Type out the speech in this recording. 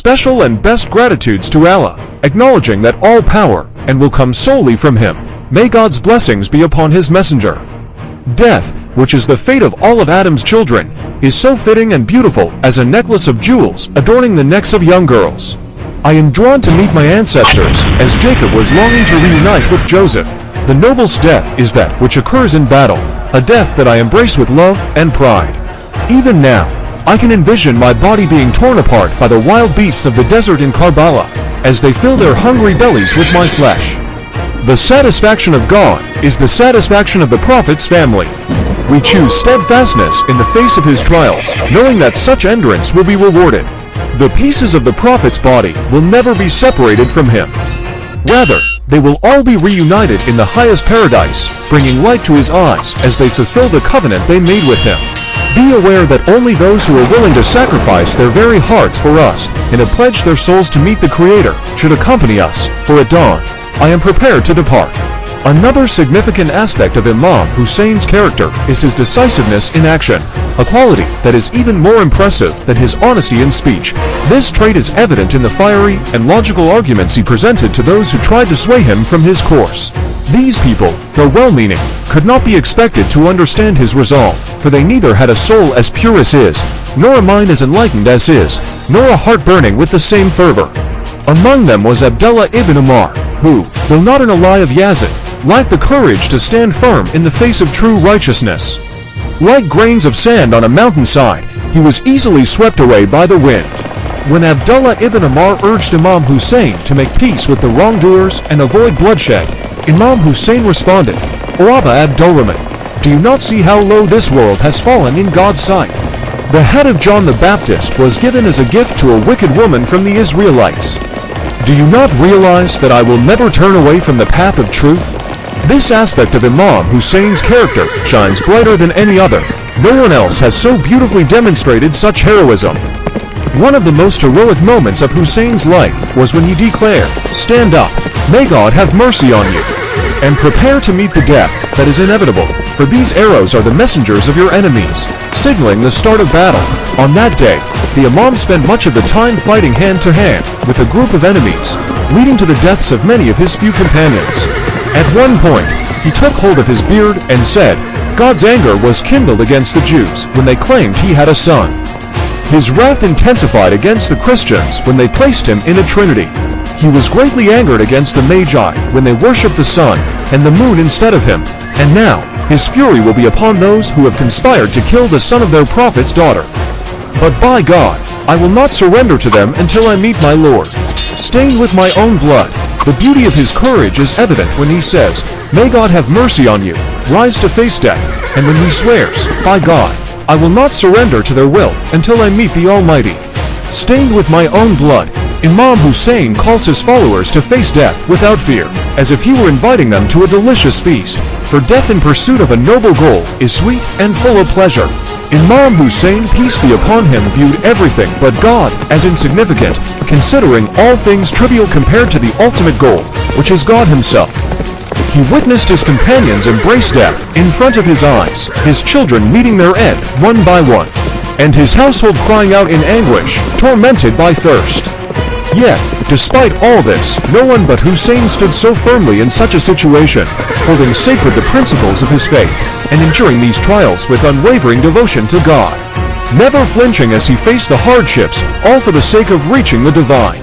special and best gratitudes to Allah, acknowledging that all power and will come solely from Him. May God's blessings be upon His messenger. Death, which is the fate of all of Adam's children, is so fitting and beautiful as a necklace of jewels adorning the necks of young girls. I am drawn to meet my ancestors, as Jacob was longing to reunite with Joseph. The noblest death is that which occurs in battle, a death that I embrace with love and pride. Even now, I can envision my body being torn apart by the wild beasts of the desert in Karbala, as they fill their hungry bellies with my flesh. The satisfaction of God is the satisfaction of the Prophet's family. We choose steadfastness in the face of his trials, knowing that such endurance will be rewarded. The pieces of the Prophet's body will never be separated from him. Rather, they will all be reunited in the highest paradise, bringing light to his eyes as they fulfill the covenant they made with him. Be aware that only those who are willing to sacrifice their very hearts for us and have pledged their souls to meet the Creator should accompany us, for at dawn, I am prepared to depart. Another significant aspect of Imam Hussein's character is his decisiveness in action, a quality that is even more impressive than his honesty in speech. This trait is evident in the fiery and logical arguments he presented to those who tried to sway him from his course. These people, though well-meaning, could not be expected to understand his resolve, for they neither had a soul as pure as his, nor a mind as enlightened as his, nor a heart burning with the same fervor. Among them was Abdullah ibn Umar, who, though not an ally of Yazid, lacked the courage to stand firm in the face of true righteousness. Like grains of sand on a mountainside, he was easily swept away by the wind. When Abdullah ibn Umar urged Imam Hussein to make peace with the wrongdoers and avoid bloodshed, Imam Hussein responded, "O Abba Abdul-Rahman, do you not see how low this world has fallen in God's sight? The head of John the Baptist was given as a gift to a wicked woman from the Israelites. Do you not realize that I will never turn away from the path of truth?" This aspect of Imam Hussein's character shines brighter than any other. No one else has so beautifully demonstrated such heroism. One of the most heroic moments of Hussein's life was when he declared, "Stand up, may God have mercy on you, and prepare to meet the death that is inevitable, for these arrows are the messengers of your enemies," signaling the start of battle. On that day, the Imam spent much of the time fighting hand-to-hand with a group of enemies, leading to the deaths of many of his few companions. At one point, he took hold of his beard and said, God's anger was kindled against the Jews when they claimed he had a son. His wrath intensified against the Christians when they placed him in a trinity. He was greatly angered against the Magi when they worshipped the sun and the moon instead of him, and now his fury will be upon those who have conspired to kill the son of their prophet's daughter. But by God, I will not surrender to them until I meet my Lord, stained with my own blood. The beauty of his courage is evident when he says, "May God have mercy on you, rise to face death," and when he swears, "By God, I will not surrender to their will until I meet the Almighty." Stained with my own blood, Imam Hussein calls his followers to face death without fear, as if he were inviting them to a delicious feast, for death in pursuit of a noble goal is sweet and full of pleasure. Imam Hussein, peace be upon him, viewed everything but God as insignificant, considering all things trivial compared to the ultimate goal, which is God himself. He witnessed his companions embrace death in front of his eyes, his children meeting their end one by one, and his household crying out in anguish, tormented by thirst. Yet, despite all this, no one but Hussein stood so firmly in such a situation, holding sacred the principles of his faith, and enduring these trials with unwavering devotion to God, never flinching as he faced the hardships, all for the sake of reaching the divine.